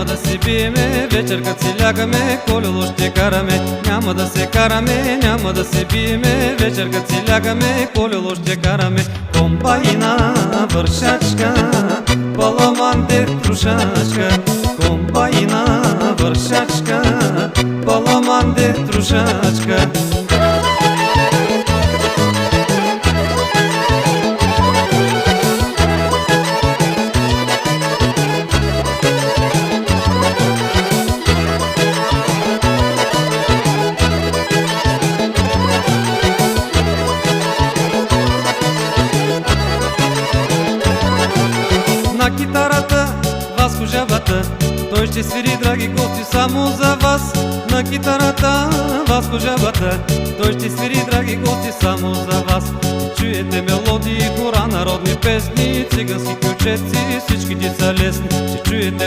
да си биеме, вечер като си лягаме, колело ще караме. Няма да се караме, няма да се биеме, вечер като си лягаме, колело ще караме. Комбайна вършачка, паламанте трушачка. Комбайна вършачка, паламанте трушачка. На китарата Васко жабата, той ще свири, драги гости, само за вас. На китарата Васко жабата, той ще свири, драги гости, само за вас. Чуете мелодии, хора, народни песни, цигански кючеци, всички ти са лесни. Ще чуете